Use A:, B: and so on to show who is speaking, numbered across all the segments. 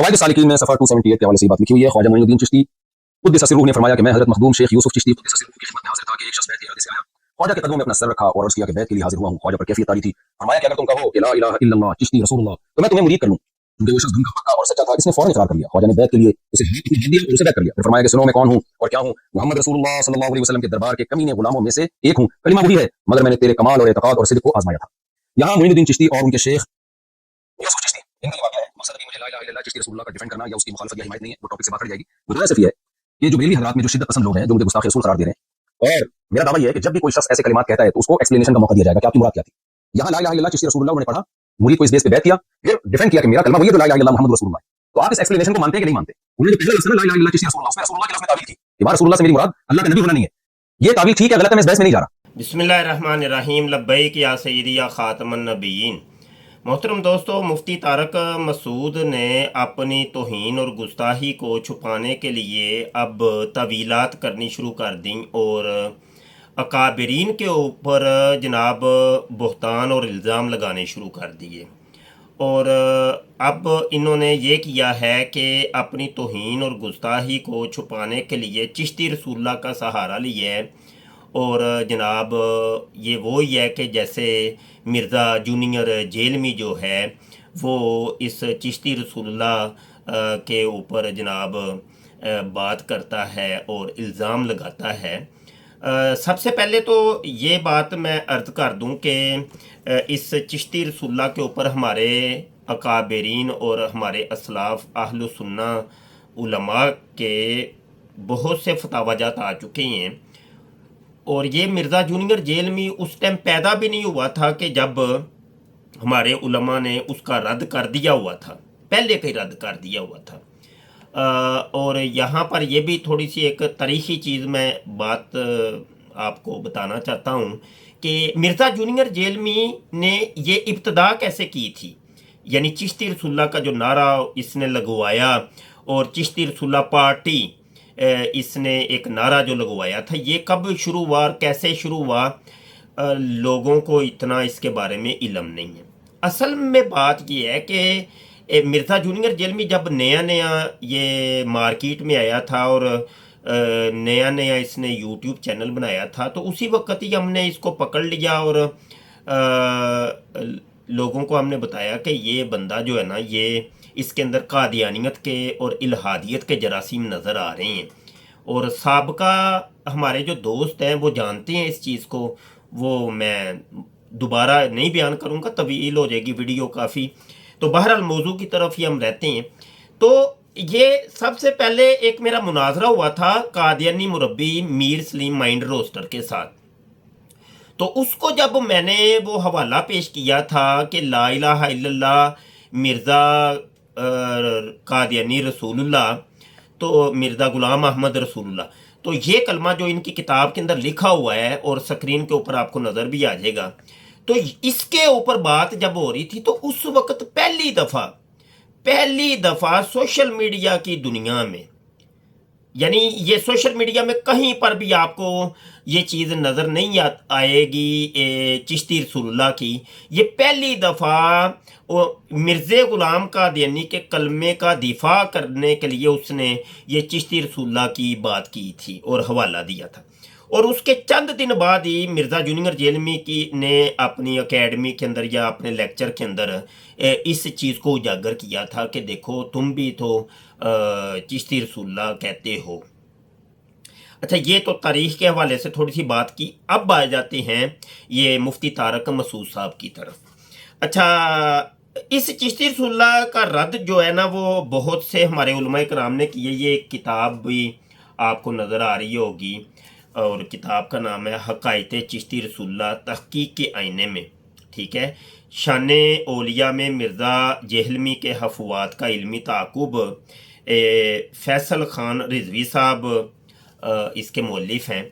A: रवायत सालिकीन में सफ़ा 278 के हवाले से ये बात लिखी हुई है। ख्वाजा मोइनुद्दीन चिश्ती कुद्दस सिर्रुहु ने फरमाया कि मैं हज़रत मखदूम शेख यूसुफ चिश्ती कुद्दस सिर्रुहु की खिदमत में हाज़िर था कि एक शख्स बैत के इरादे से आया। ख्वाजा के कदमों में अपना सर रखा और अर्ज़ किया कि बैत के लिए हाज़िर हुआ हूँ। ख्वाजा पर कैफियत तारी थी। फरमाया कि अगर तुम कहो कि ला इलाहा इल्लल्लाह चिश्ती रसूलुल्लाह तो मैं तुम्हें मुरीद कर लूं। क्योंकि वो शख्स धन का पक्का और सच्चा था, इसने फौरन इकरार कर लिया। ख्वाजा ने बैत के लिए उसे हाथ दिया और उसे बैत कर लिया। फिर फरमाया कि सुनो मैं कौन हूँ और क्या हूँ। मोहम्मद रसूलुल्लाह सल्लल्लाहु अलैहि वसल्लम के दरबार के कमीने गुलामों में से एक हूँ। कलिमा वही है मगर मैंने तेरे कमाल और एतकाद और सिद्क़ को आजमाया था। यहाँ मोइनुद्दीन चिश्ती और उनके शेख यूसुफ चिश्ती इनका ये वाक़या है। मकसद है कि मुझे ला इलाहा इल्लल्लाह चिश्ती रसूलुल्लाह का डिफेंड करना या उसकी मुखालफत या हिमायत नहीं है, वो टॉपिक से बाहर हट जाएगी। मुद्दा सिर्फ ये है कि जो बेली हज़रात में जो शिद्दत पसंद लोग हैं जो मुझे गुस्ताख रसूल करार दे रहे हैं, और मेरा दावा ये है कि जब भी कोई शख्स ऐसे कलिमात कहता है तो उसको एक्सप्लेनेशन का मौका दिया जाएगा कि आपकी मुराद क्या थी। यहाँ ला इलाहा इल्लल्लाह चिश्ती रसूलुल्लाह उन्होंने पढ़ा, मुरीद को इस बेस पे बैत किया, फिर डिफेंड किया कि मेरा कलमा वही है जो ला इलाहा इल्लल्लाह मुहम्मद रसूलुल्लाह। तो आप इस एक्सप्लेनेशन को मानते हैं कि नहीं मानते? उन्होंने जो पहला लफ्ज़ है ना ला इलाहा इल्लल्लाह चिश्ती रसूलुल्लाह, उसमें रसूलुल्लाह की लफ्ज़ में तावील की कि वहाँ रसूलुल्लाह से मेरी मुराद अल्लाह का नबी होना नहीं है। ये तावील ठीक है गलत है, मैं इस बहस में नहीं जा रहा।
B: बिस्मिल्लाहिर्रहमानिर्रहीम लब्बैक या सय्यदी या खातमन नबीयीन। मोहतरम दोस्तों, मुफ्ती तारक मसूद ने अपनी तौहीन और गुस्ताही को छुपाने के लिए अब तवीलात करनी शुरू कर दी और अकाबरीन के ऊपर जनाब बहतान और इल्ज़ाम लगाने शुरू कर दिए। और अब इन्होंने ये किया है कि अपनी तौहीन और गुस्ताही को छुपाने के लिए चिश्ती रसूलुल्लाह का सहारा लिया है। और जनाब ये वो ही है कि जैसे मिर्ज़ा जूनियर जेलमी जो है वो इस चिश्ती रसूलुल्लाह के ऊपर जनाब बात करता है और इल्ज़ाम लगाता है। सबसे पहले तो ये बात मैं अर्ज़ कर दूं कि इस चिश्ती रसूलुल्लाह के ऊपर हमारे अकाबरीन और हमारे असलाफ़ अहलुस सुन्ना उलमा के बहुत से फतावाजात आ चुके हैं। और ये मिर्ज़ा जूनियर जेल में उस टाइम पैदा भी नहीं हुआ था कि जब हमारे उलमा ने उसका रद्द कर दिया हुआ था, पहले का ही रद्द कर दिया हुआ था। और यहाँ पर यह भी थोड़ी सी एक तारीख़ी चीज़ मैं बात आपको बताना चाहता हूँ कि मिर्ज़ा जूनियर जेल में ने ये इब्तदा कैसे की थी। यानी चिश्ती रसूलुल्लाह का जो नारा इसने लगवाया और चिश्ती रसूलुल्लाह पार्टी इसने एक नारा जो लगवाया था, ये कब शुरू हुआ और कैसे शुरू हुआ, लोगों को इतना इसके बारे में इल्म नहीं है। असल में बात ये है कि मिर्ज़ा जूनियर जेल में जब नया नया ये मार्केट में आया था और नया नया इसने यूट्यूब चैनल बनाया था, तो उसी वक्त ही हमने इसको पकड़ लिया और लोगों को हमने बताया कि ये बंदा जो है ना, ये इसके अंदर कादियानियत के और इल्हादियत के जरासीम नज़र आ रहे हैं। और साबका हमारे जो दोस्त हैं वो जानते हैं इस चीज़ को, वो मैं दोबारा नहीं बयान करूँगा, तवील हो जाएगी वीडियो काफ़ी। तो बहरहाल मौजू की तरफ ही हम रहते हैं। तो ये सबसे पहले एक मेरा मुनाजरा हुआ था कादियानी मुरब्बी मीर सलीम माइंड रोस्टर के साथ। तो उसको जब मैंने वो हवाला पेश किया था कि ला इलाहा इल्लल्लाह मिर्ज़ा कादियानी रसूलुल्लाह, तो मिर्ज़ा गुलाम अहमद रसूलुल्लाह, तो ये कलमा जो इनकी किताब के अंदर लिखा हुआ है और स्क्रीन के ऊपर आपको नज़र भी आ जाएगा, तो इसके ऊपर बात जब हो रही थी तो उस वक्त पहली दफ़ा सोशल मीडिया की दुनिया में, यानी ये सोशल मीडिया में कहीं पर भी आपको ये चीज़ नज़र नहीं आएगी चिश्ती रसूलुल्लाह की। ये पहली दफ़ा मिर्ज़े ग़ुलाम कादियानी के कलमे का दिफा करने के लिए उसने ये चिश्ती रसूलुल्लाह की बात की थी और हवाला दिया था। और उसके चंद दिन बाद ही मिर्ज़ा जूनियर जेलमी की ने अपनी एकेडमी के अंदर या अपने लेक्चर के अंदर इस चीज़ को उजागर किया था कि देखो तुम भी तो चिश्ती रसूलुल्लाह कहते हो। अच्छा, ये तो तारीख़ के हवाले से थोड़ी सी बात की। अब आ जाते हैं ये मुफ्ती तारक मसूद साहब की तरफ। अच्छा, इस चिश्ती रसूलुल्लाह का रद्द जो है ना, वो बहुत से हमारे उलमा कराम ने किए। ये एक किताब भी आपको नज़र आ रही होगी और किताब का नाम है हक़ाइक़े चिश्ती रसूलुल्लाह तहक़ीक़ के आईने में, ठीक है। शाने औलिया में मिर्ज़ा जेहलमी के हफ़वात का इल्मी ताक़ुब, फैसल ख़ान रिज़वी साहब इसके मौलिफ़ हैं।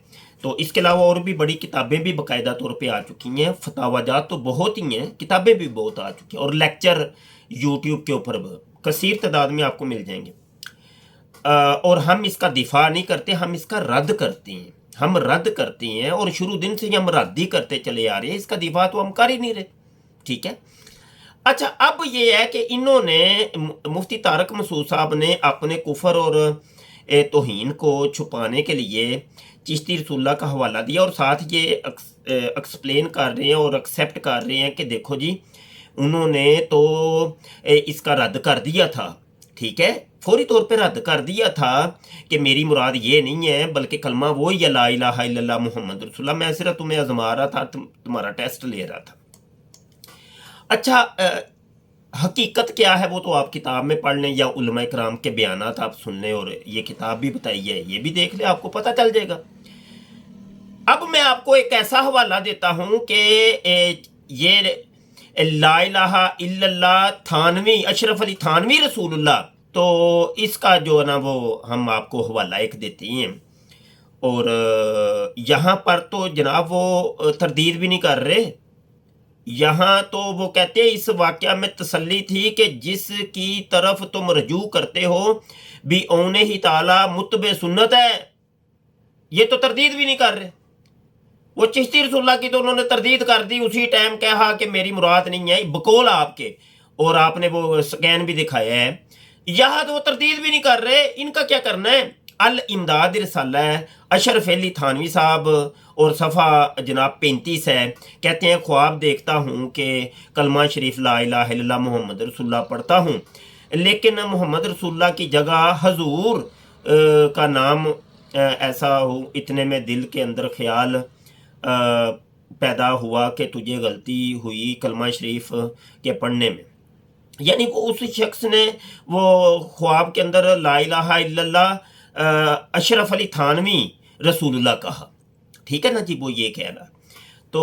B: तो इसके अलावा और भी बड़ी किताबें भी बाकायदा तौर पे आ चुकी हैं। फतावाजात तो बहुत ही हैं, किताबें भी बहुत आ चुकी हैं और लेक्चर यूट्यूब के ऊपर कसीर तादाद में आपको मिल जाएंगे। और हम इसका दिफा नहीं करते, हम इसका रद्द करते हैं। हम रद्द करते हैं और शुरू दिन से ही हम रद्द ही करते चले आ रहे हैं। इसका दिफा तो हम कर ही नहीं रहे, ठीक है। अच्छा, अब ये है कि इन्होंने मुफ्ती तारक मसूद साहब ने अपने कुफर और तौहीन को छुपाने के लिए चिश्ती रसूलुल्लाह का हवाला दिया और साथ ये एक्सप्लेन कर रहे हैं और एक्सेप्ट कर रहे हैं कि देखो जी, उन्होंने तो इसका रद्द कर दिया था, ठीक है, फौरी तौर पे रद्द कर दिया था कि मेरी मुराद ये नहीं है, बल्कि कलमा वो ही है ला इलाहा इल्लल्लाह मुहम्मद रसूलुल्लाह, मैं सिर्फ तुम्हें आजमा रहा था, तुम्हारा टेस्ट ले रहा था। अच्छा, हकीकत क्या है वो तो आप किताब में पढ़ लें या उलमा इकराम के बयानात आप सुन लें, और ये किताब भी बताई है, ये भी देख लें, आपको पता चल जाएगा। अब मैं आपको एक ऐसा हवाला देता हूं कि ये ला इलाहा इल्लल्लाह थानवी, अशरफ अली थानवी रसूलुल्लाह, तो इसका जो है ना वो हम आपको हवाला एक देते हैं, और यहाँ पर तो जनाब वो तरदीद भी नहीं कर रहे, यहाँ तो वो कहते हैं इस वाक़या में तसल्ली थी कि जिसकी तरफ तुम रजू करते हो भी औने ही ताला मुतबे सुन्नत है, ये तो तरदीद भी नहीं कर रहे। वो चिश्ती रसूलुल्लाह की तो उन्होंने तरदीद कर दी, उसी टाइम कहा कि मेरी मुराद नहीं है, बकौल आपके, और आपने वो स्कैन भी दिखाया है। यहाँ तो वो तरदीद भी नहीं कर रहे, इनका क्या करना है। अल इमदाद रिसाला है, अशरफ अली थानवी साहब, और सफ़ा जनाब 35 है, कहते हैं ख्वाब देखता हूँ कि कलमा शरीफ ला इलाहा इल्लल्लाह मुहम्मद रसूलुल्लाह पढ़ता हूँ, लेकिन मोहम्मद रसूलुल्लाह की जगह हजूर का नाम ऐसा हो, इतने में दिल के अंदर ख्याल पैदा हुआ कि तुझे गलती हुई कलमा शरीफ के पढ़ने में। यानी वो उस शख्स ने वो ख्वाब के अंदर ला इलाहा इल्लल्लाह अशरफ अली थानवी रसूलुल्लाह कहा, ठीक है ना जी, वो ये कह रहा। तो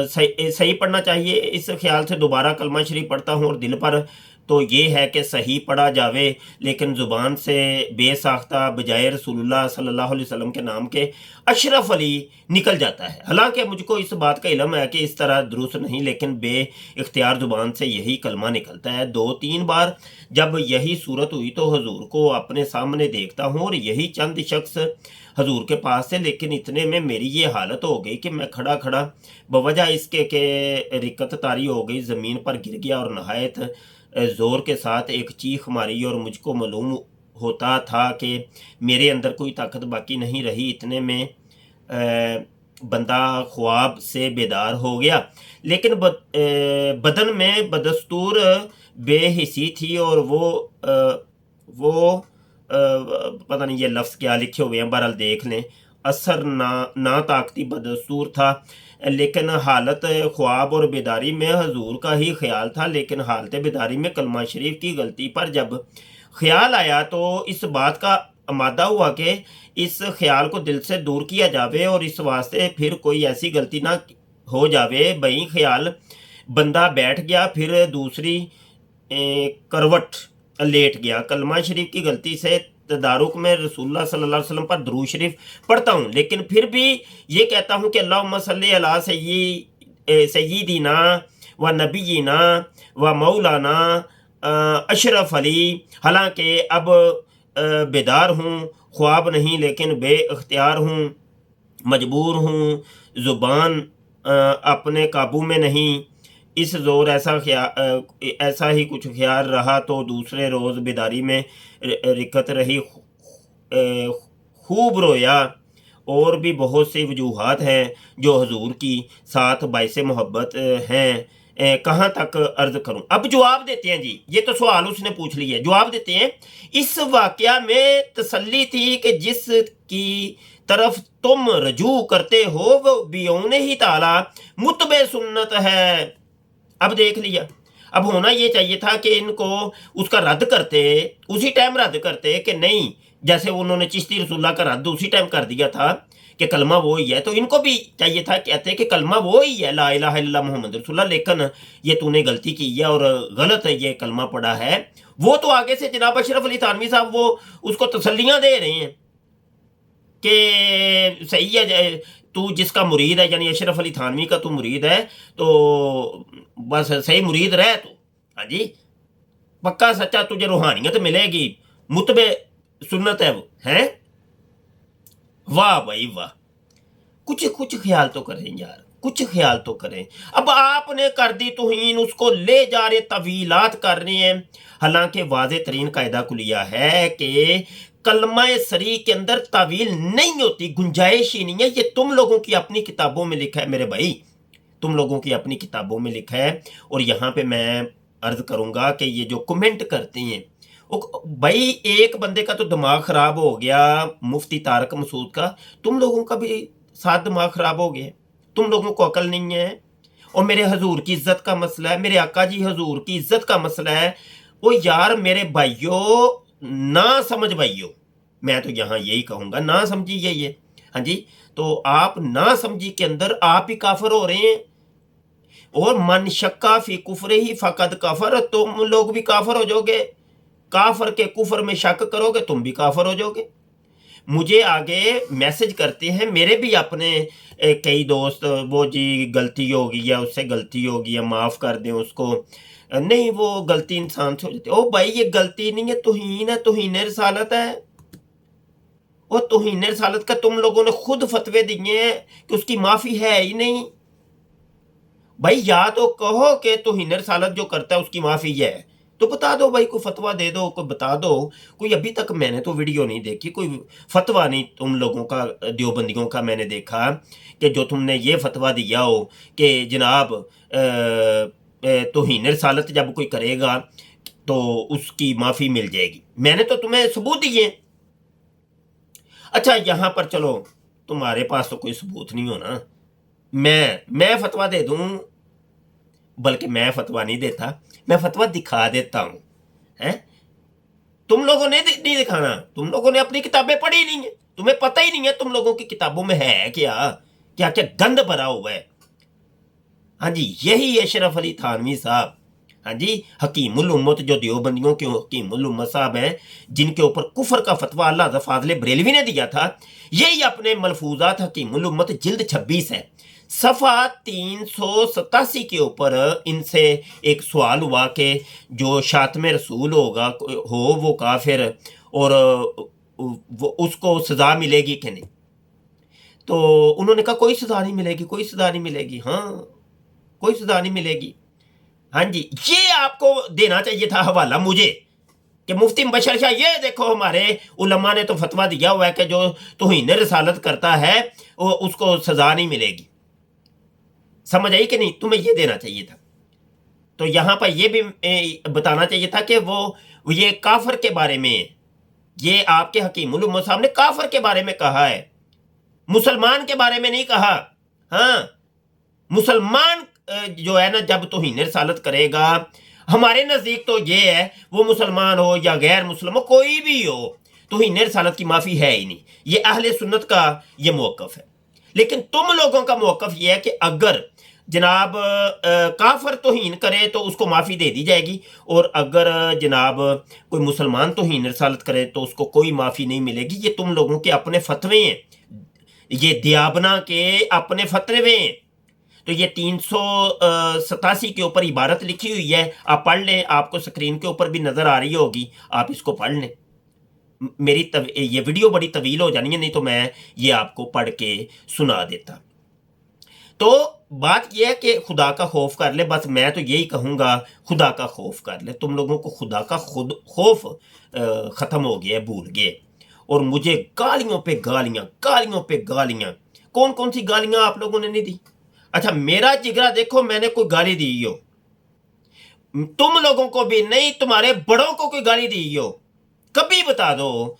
B: सही पढ़ना चाहिए, इस ख्याल से दोबारा कलमा शरीफ पढ़ता हूँ, और दिल पर तो ये है कि सही पढ़ा जावे, लेकिन ज़ुबान से बेसाख्ता बजाय रसूलुल्लाह सल्लल्लाहु अलैहि वसल्लम के नाम के अशरफ अली निकल जाता है। हालांकि मुझको इस बात का इल्म है कि इस तरह दुरुस्त नहीं, लेकिन बे इख्तियार ज़ुबान से यही कलमा निकलता है। 2-3 बार जब यही सूरत हुई तो हजूर को अपने सामने देखता हूँ और यही चंद शख्स हजूर के पास से, लेकिन इतने में मेरी ये हालत हो गई कि मैं खड़ा खड़ा बवजह इसके के रिक्कत तारी हो गई, ज़मीन पर गिर गया और नहायत ज़ोर के साथ एक चीख मारी, और मुझको मालूम होता था कि मेरे अंदर कोई ताकत बाकी नहीं रही। इतने में बंदा ख्वाब से बेदार हो गया, लेकिन बदन में बदस्तूर बेहिसी थी, और वो पता नहीं ये लफ्ज़ क्या लिखे हुए हैं, बहरहाल देख लें। असर ना ताकती बदस्तूर था, लेकिन हालत ख्वाब और बेदारी में हजूर का ही ख्याल था, लेकिन हालत बेदारी में कलमा शरीफ की गलती पर जब ख्याल आया तो इस बात का आमादा हुआ कि इस ख्याल को दिल से दूर किया जावे, और इस वास्ते फिर कोई ऐसी गलती ना हो जावे। बई ख्याल बंदा बैठ गया, फिर दूसरी करवट लेट गया। कलमा शरीफ की गलती से तदारुक में रसूलुल्लाह सल्लल्लाहु अलैहि वसल्लम पर दुरूद शरीफ पढ़ता हूँ, लेकिन फिर भी ये कहता हूँ कि अल्लाहुम्मा सल्ली अला सय्यिदिना व नबीना व मौलाना अशरफ अली। हालांकि अब बेदार हूँ, ख्वाब नहीं, लेकिन बे इख्तियार हूँ, मजबूर हूँ, ज़ुबान अपने काबू में नहीं। इस ज़ोर ऐसा ही कुछ ख्याल रहा तो दूसरे रोज़ बेदारी में रिकत रही, खूब रोया। और भी बहुत सी वजूहात हैं जो हजूर की साथ बाइसे मोहब्बत हैं, कहाँ तक अर्ज करूं। अब जवाब देते हैं जी, ये तो सवाल उसने पूछ लिया, जवाब देते हैं। इस वाक़या में तसल्ली थी कि जिसकी तरफ तुम रजू करते हो वो बियौने ही ताला मुतबे सुन्नत है। अब देख लिया, अब होना ये चाहिए था कि इनको उसका रद्द करते, उसी टाइम रद्द करते कि नहीं, जैसे उन्होंने चिश्ती रसूलुल्लाह का रद्द उसी टाइम कर दिया था कि कलमा वो ही है, तो इनको भी चाहिए था कहते कि कलमा वो ही है ला इलाहा इल्लल्लाह मुहम्मद रसूलुल्लाह, लेकिन ये तूने गलती की है और गलत है ये कलमा पढ़ा है। वो तो आगे से जनाब अशरफ अली थानवी साहब वो उसको तसल्लियाँ दे रहे हैं कि सही है, तू जिसका मुरीद है, यानी अशरफ अली थानवी का तू मुरीद है, तो बस सही मुरीद रह तू। हाँ जी, पक्का सच्चा तुझे रूहानियत मिलेगी, मुतबे सुन्नत है वो, हैं। वाह भाई वाह, कुछ ख्याल तो करें यार, कुछ ख्याल तो करें। अब आपने कर दी तौहीन, उसको ले जा रहे तवीलात कर रहे हैं। हालांकि वाज़ेह तरीन कायदा कुलिया है कि कलमा सरी के अंदर तावील नहीं होती, गुंजाइश ही नहीं है। ये तुम लोगों की अपनी किताबों में लिखा है मेरे भाई, तुम लोगों की अपनी किताबों में लिखा है। और यहाँ पे मैं अर्ज करूंगा कि ये जो कमेंट करते हैं भाई, एक बंदे का तो दिमाग खराब हो गया, मुफ्ती तारक मसूद का, तुम लोगों का भी साथ दिमाग खराब हो गया। तुम लोगों को अकल नहीं है। और मेरे हजूर की इज्जत का मसला है, मेरे आका जी हजूर की इज्जत का मसला है। वो यार मेरे भाइयों, ना समझ भाइयों, मैं तो यहाँ यही कहूँगा, ना समझिए ये। हाँ जी, तो आप ना समझी के अंदर आप ही काफिर हो रहे हैं। और मन शक्का फी कुफरे ही फकद काफर, तुम लोग भी काफिर हो जाओगे। काफर के कुफर में शक करोगे तुम भी काफिर हो जाओगे। मुझे आगे मैसेज करते हैं मेरे भी अपने कई दोस्त, वो जी गलती हो गई है, उससे गलती हो गई है, माफ़ कर दें उसको। नहीं, वो गलती इंसान से हो जाती है। ओ भाई, ये गलती नहीं है, तौहीन है, तौहीन रिसालत है। और तौहीन रिसालत का तुम लोगों ने खुद फतवे दिए हैं कि उसकी माफ़ी है ही नहीं। भाई या तो कहो कि तौहीन रिसालत जो करता है उसकी माफ़ी है, तो बता दो भाई, कोई फतवा दे दो, कोई बता दो। कोई अभी तक मैंने तो वीडियो नहीं देखी, कोई फतवा नहीं तुम लोगों का, देवबंदियों का मैंने देखा कि जो तुमने ये फतवा दिया हो कि जनाब तौहीन रिसालत जब कोई करेगा तो उसकी माफ़ी मिल जाएगी। मैंने तो तुम्हें सबूत दिए। अच्छा, यहाँ पर चलो, तुम्हारे पास तो कोई सबूत नहीं हो ना, मैं फतवा दे दूँ, बल्कि मैं फतवा नहीं देता, मैं फतवा दिखा देता हूँ। हैं, तुम लोगों ने नहीं दिखाना, तुम लोगों ने अपनी किताबें पढ़ी नहीं है, तुम्हें पता ही नहीं है तुम लोगों की किताबों में है क्या क्या क्या गंद भरा हुआ है। हाँ जी, यही अशरफ अली थानवी साहब, हाँ जी, हकीमुल उम्मत, जो देवबंदियों के हकीमुल उम्मत साहब हैं, जिनके ऊपर कुफर का फतवा अल्लाह फाज़िल बरेलवी ने दिया था, यही अपने मलफूजात हकीमुल उम्मत जिल्द 26 है, सफ़ा 387 के ऊपर इनसे एक सवाल हुआ कि जो शातम रसूल होगा वो काफिर, और वो उसको सज़ा मिलेगी कि नहीं। तो उन्होंने कहा कोई सज़ा नहीं मिलेगी, कोई सज़ा नहीं मिलेगी। हाँ, कोई सज़ा नहीं मिलेगी। हाँ जी, ये आपको देना चाहिए था हवाला मुझे कि मुफ्ती मुबशर शाह, ये देखो हमारे उलमा ने तो फतवा दिया हुआ है कि जो तौहीन रिसालत करता है वो उसको सज़ा नहीं मिलेगी। समझ आई कि नहीं? तुम्हें ये देना चाहिए था। तो यहाँ पर ये भी बताना चाहिए था कि वो ये काफर के बारे में, ये आपके हकीमुल उम्मत साहब ने काफर के बारे में कहा है, मुसलमान के बारे में नहीं कहा। हाँ, मुसलमान जो है ना, जब तौहीन रिसालत करेगा, हमारे नज़दीक तो ये है, वो मुसलमान हो या गैर मुसलमान, कोई भी हो, तौहीन रिसालत की माफ़ी है ही नहीं। ये अहले सुन्नत का ये मौक़िफ़ है। लेकिन तुम लोगों का मौक़िफ़ ये है कि अगर जनाब काफर तौहीन करे तो उसको माफ़ी दे दी जाएगी, और अगर जनाब कोई मुसलमान तौहीन रिसालत करे तो उसको कोई माफ़ी नहीं मिलेगी। ये तुम लोगों के अपने फतवे हैं, ये दियाबना के अपने फतवे हैं। तो ये 387 के ऊपर इबारत लिखी हुई है, आप पढ़ लें, आपको स्क्रीन के ऊपर भी नज़र आ रही होगी, आप इसको पढ़ लें। मेरी ये वीडियो बड़ी तवील हो जानी है, नहीं तो मैं ये आपको पढ़ के सुना देता। तो बात यह है कि खुदा का खौफ कर ले, बस मैं तो यही कहूँगा, खुदा का खौफ कर ले। तुम लोगों को खुदा का खुद खौफ ख़त्म हो गया है, भूल गए। और मुझे गालियों पे गालियाँ, गालियों पे गालियाँ, कौन कौन सी गालियाँ आप लोगों ने नहीं दी? अच्छा, मेरा जिगरा देखो, मैंने कोई गाली दी हो? तुम लोगों को भी नहीं, तुम्हारे बड़ों को कोई गाली दी हो? कभी बता दो।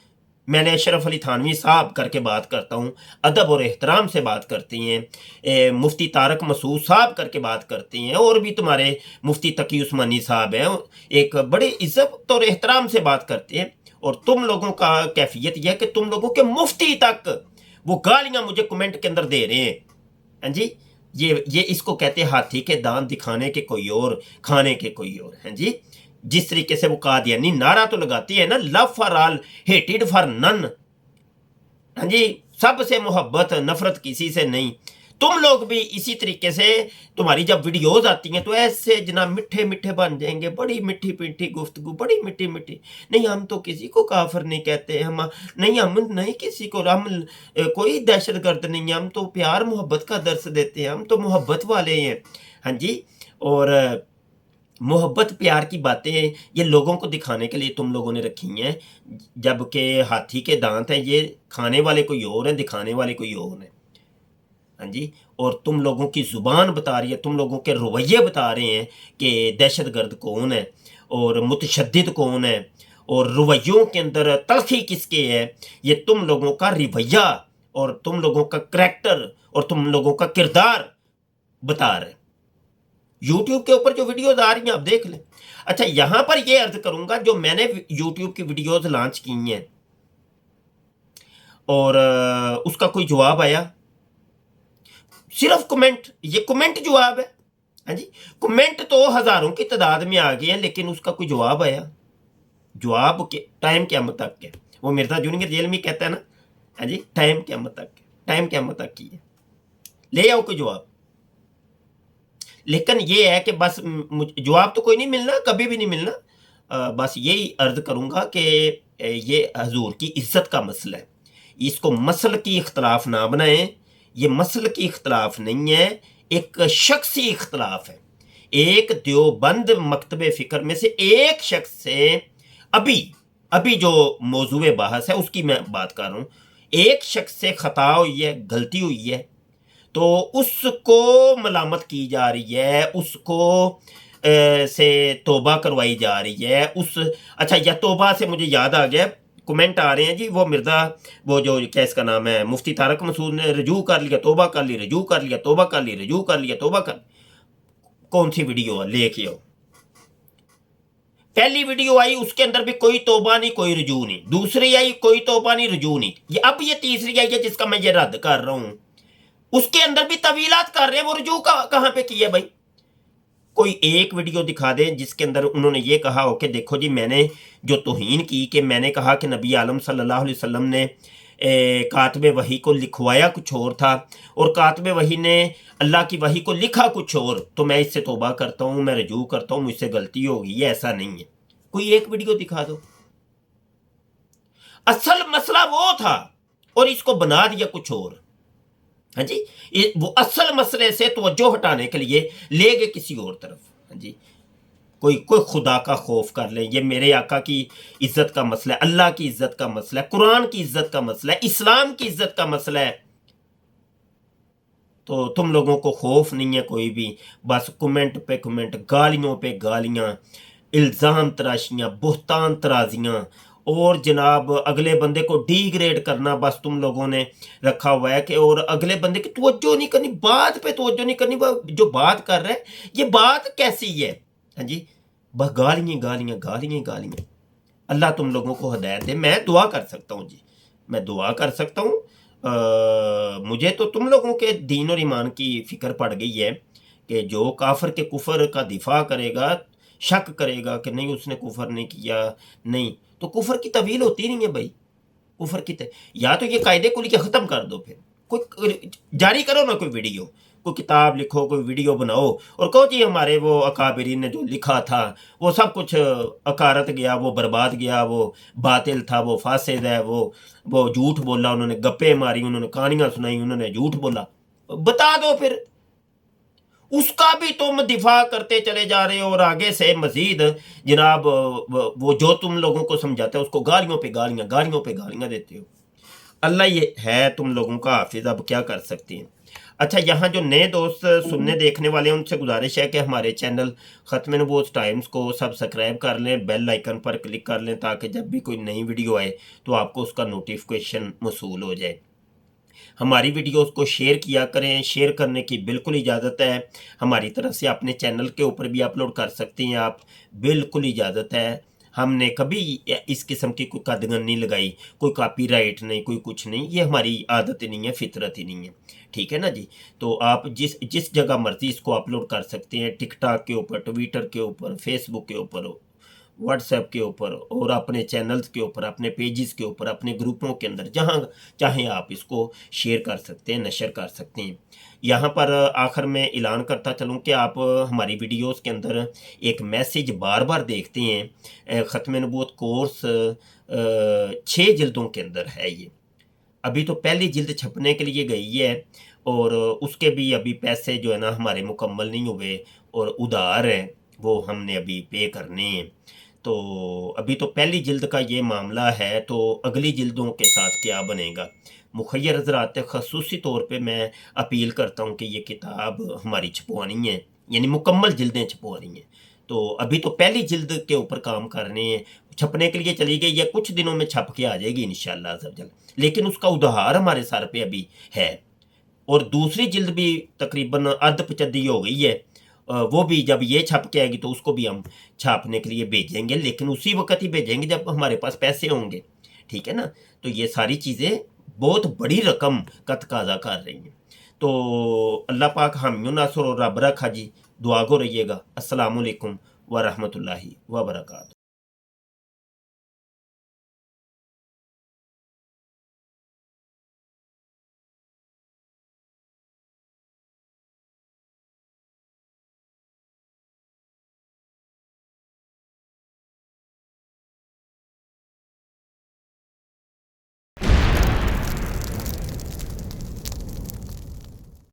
B: मैंने अशरफ अली थानवी साहब करके बात करता हूँ, अदब और एहतराम से बात करती हैं। मुफ्ती तारक मसूद साहब करके बात करती हैं, और भी तुम्हारे मुफ्ती तकी उस्मानी साहब हैं, एक बड़े इज्जत और एहतराम से बात करते हैं। और तुम लोगों का कैफियत यह है कि तुम लोगों के मुफ्ती तक वो गालियाँ मुझे कमेंट के अंदर दे रहे हैं। हाँ जी, ये इसको कहते हैं हाथी के दांत दिखाने के कोई और, खाने के कोई और। हैं जी, जिस तरीके से वो कादियानी नारा तो लगाती है ना, love for all hated for none. हाँ जी, सबसे मोहब्बत, नफरत किसी से नहीं। तुम लोग भी इसी तरीके से, तुम्हारी जब वीडियोस आती हैं तो ऐसे जनाब मीठे मीठे बन जाएंगे, बड़ी मीठी मीठी गुफ्तगू, बड़ी मीठी मीठी। नहीं हम तो किसी को काफिर नहीं कहते, हम नहीं किसी को, हम कोई दहशत गर्द नहीं है, हम तो प्यार मोहब्बत का दर्स देते हैं, हम तो मोहब्बत वाले हैं। हाँ जी। और मोहब्बत प्यार की बातें ये लोगों को दिखाने के लिए तुम लोगों ने रखी हैं, जबकि हाथी के दांत हैं, ये खाने वाले कोई और हैं, दिखाने वाले कोई और हैं। हाँ जी। और तुम लोगों की ज़ुबान बता रही है, तुम लोगों के रवैये बता रहे हैं कि दहशतगर्द कौन है और मुतशद्दिद कौन है, और रवैयों के अंदर तलखी किसके है, ये तुम लोगों का रवैया और तुम लोगों का करैक्टर और तुम लोगों का किरदार बता रहे। यूट्यूब के ऊपर जो वीडियोज आ रही हैं आप देख लें। अच्छा, यहां पर ये अर्ज करूंगा, जो मैंने यूट्यूब की वीडियोज लॉन्च की हैं और उसका कोई जवाब आया, सिर्फ कमेंट, ये कमेंट जवाब है। हाँ जी, कमेंट तो हजारों की तादाद में आ गए हैं, लेकिन उसका कोई जवाब आया, जवाब के टाइम क़यामत तक है। वो मिर्जा जूनियर जेल में कहता है ना, हाँ जी, टाइम क़यामत तक, टाइम क़यामत तक की है, ले आओ कोई जवाब। लेकिन ये है कि बस जवाब तो कोई नहीं मिलना, कभी भी नहीं मिलना। बस यही अर्ज करूंगा कि ये हजूर की इज्जत का मसला है, इसको मसल की इख्तलाफ ना बनाएं। ये मसल की इख्तलाफ नहीं है, एक शख्सी इख्तलाफ है। एक देवबंद मकतबे फ़िक्र में से एक शख्स से अभी जो मौजूए बहस है उसकी मैं बात कर रहा हूँ, एक शख्स से खता हुई है, गलती हुई है, तो उसको मलामत की जा रही है, उसको से तौबा करवाई जा रही है। अच्छा, या तौबा से मुझे याद आ गया, कमेंट आ रहे हैं जी, वो मिर्जा, वो जो क्या इसका नाम है, मुफ्ती तारक मसूद ने रजू कर लिया, तौबा कर ली, रजू कर लिया, तौबा कर ली, रजू कर लिया, तौबा कर। कौन सी वीडियो है, लेके आओ। पहली वीडियो आई, उसके अंदर भी कोई तौबा नहीं, कोई रजू नहीं। दूसरी आई, कोई तौबा नहीं, रजू नहीं। अब ये तीसरी आई है जिसका मैं ये रद्द कर रहा हूं, उसके अंदर भी तवीलात कर रहे हैं। वो रजू कहां पे की है भाई? कोई एक वीडियो दिखा दें जिसके अंदर उन्होंने ये कहा हो कि देखो जी, मैंने जो तौहीन की, कि मैंने कहा कि नबी आलम सल्लल्लाहु अलैहि वसल्लम ने कातबे वही को लिखवाया कुछ और था और कातबे वही ने अल्लाह की वही को लिखा कुछ और, तो मैं इससे तौबा करता हूँ, मैं रजू करता हूँ, मुझसे गलती हो गई है। ऐसा नहीं है। कोई एक वीडियो दिखा दो। असल मसला वो था और इसको बना दिया कुछ और। हाँ जी, वो असल मसले से तवज्जो हटाने के लिए ले गए किसी और तरफ। हाँ जी, कोई खुदा का खौफ कर ले, ये मेरे आका की इज्जत का मसला है, अल्लाह की इज्जत का मसला है, कुरान की इज्जत का मसला है, इस्लाम की इज्जत का मसला है, तो तुम लोगों को खौफ नहीं है कोई भी। बस कमेंट पे कमेंट, गालियों पे गालियां, इल्ज़ाम तराशियां, बुहतान तराजियां, और जनाब अगले बंदे को डिग्रेड करना बस तुम लोगों ने रखा हुआ है कि, और अगले बंदे की तवज्जो नहीं करनी, बात पे तवज्जो नहीं करनी। जो बात कर रहा है ये बात कैसी है? हाँ जी, बस गालियाँ गालियाँ गालियाँ गालियाँ। अल्लाह तुम लोगों को हिदायत दे। मैं दुआ कर सकता हूँ जी, मैं दुआ कर सकता हूँ। मुझे तो तुम लोगों के दीन और ईमान की फ़िक्र पड़ गई है कि जो काफिर के कुफर का दिफा करेगा, शक करेगा कि नहीं उसने कुफर नहीं किया, नहीं, तो कुफर की तवील होती नहीं है भाई। कुफर की या तो ये कायदे को लेके ख़त्म कर दो, फिर कोई जारी करो ना, कोई वीडियो, कोई किताब लिखो, कोई वीडियो बनाओ और कहो जी हमारे वो अकाबिरीन ने जो लिखा था वो सब कुछ अकारत गया, वो बर्बाद गया, वो बातिल था, वो फासिद है, वो झूठ बोला, उन्होंने गप्पे मारी, उन्होंने कहानियां सुनाई, उन्होंने झूठ बोला। बता दो फिर, उसका भी तुम दिफा करते चले जा रहे हो और आगे से मजीद जनाब वो जो तुम लोगों को समझाते हो उसको गालियों पे गालियां, गालियों पे गालियां देते हो। अल्लाह ये है तुम लोगों का हाफिज, अब क्या कर सकते हैं। अच्छा, यहाँ जो नए दोस्त सुनने देखने वाले हैं उनसे गुजारिश है कि हमारे चैनल ख़त्म नबूवत टाइम्स को सब्सक्राइब कर लें, बेल आइकन पर क्लिक कर लें, ताकि जब भी कोई नई वीडियो आए तो आपको उसका नोटिफिकेशन मौसूल हो जाए। हमारी वीडियोस को शेयर किया करें, शेयर करने की बिल्कुल इजाज़त है। हमारी तरफ से अपने चैनल के ऊपर भी अपलोड कर सकते हैं आप, बिल्कुल इजाज़त है। हमने कभी इस किस्म की कोई कदगन नहीं लगाई, कोई कॉपीराइट नहीं, कोई कुछ नहीं, ये हमारी आदत ही नहीं है, फितरत ही नहीं है। ठीक है ना जी? तो आप जिस जगह मर्जी इसको अपलोड कर सकते हैं, टिकटॉक के ऊपर, ट्विटर के ऊपर, फेसबुक के ऊपर, व्हाट्सएप के ऊपर और अपने चैनल्स के ऊपर, अपने पेजेस के ऊपर, अपने ग्रुपों के अंदर, जहाँ चाहें आप इसको शेयर कर सकते हैं, नशर कर सकते हैं। यहाँ पर आखिर में ऐलान करता चलूँ कि आप हमारी वीडियोस के अंदर एक मैसेज बार बार देखते हैं। ख़त्म नबूवत कोर्स 6 जिल्दों के अंदर है ये। अभी तो पहली जिल्द छपने के लिए गई है और उसके भी अभी पैसे जो है ना हमारे मुकम्मल नहीं हुए और उधार हैं, वो हमने अभी पे करने हैं। तो अभी तो पहली जिल्द का ये मामला है, तो अगली जिल्दों के साथ क्या बनेगा। मुखय्यर हज़रात, ख़ुसूसी तौर पे मैं अपील करता हूँ कि ये किताब हमारी छपवानी है, यानी मुकम्मल जिल्दें छपवानी हैं। तो अभी तो पहली जिल्द के ऊपर काम कर रहे हैं, छपने के लिए चली गई है, कुछ दिनों में छप के आ जाएगी इंशाअल्लाह अज़्ज़ा वजल, लेकिन उसका उधार हमारे सर पे अभी है। और दूसरी जिल्द भी तकरीबन अर्ध-पचद्दी हो गई है। वो भी जब ये छप के आएगी तो उसको भी हम छापने के लिए भेजेंगे, लेकिन उसी वक़्त ही भेजेंगे जब हमारे पास पैसे होंगे, ठीक है ना? तो ये सारी चीज़ें बहुत बड़ी रकम का तकाज़ा कर रही हैं। तो अल्लाह पाक हामी नासर और रब रखा जी, दुआ गो रहिएगा। अस्सलामु अलैकुम व रहमतुल्लाहि व बरकातहू।